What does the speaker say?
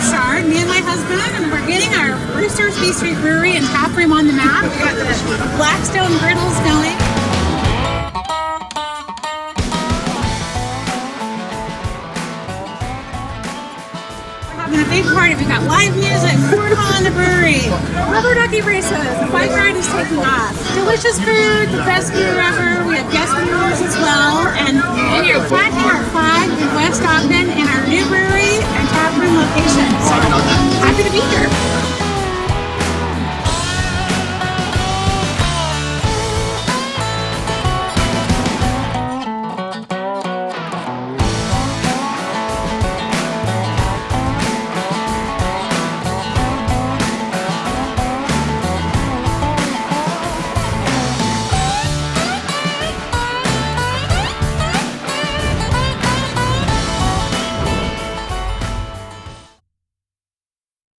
Shard, me and my husband, and we're getting our Roosters B Street Brewery and tap room on the map. We've got the Blackstone Griddles going. We're having a big party. We've got live music, cornhole in the brewery, rubber ducky races, the bike ride is taking off. Delicious food, the best beer ever. We have guest members as well, and we are planting our flag in West Ogden in our new brewery and tap room location. So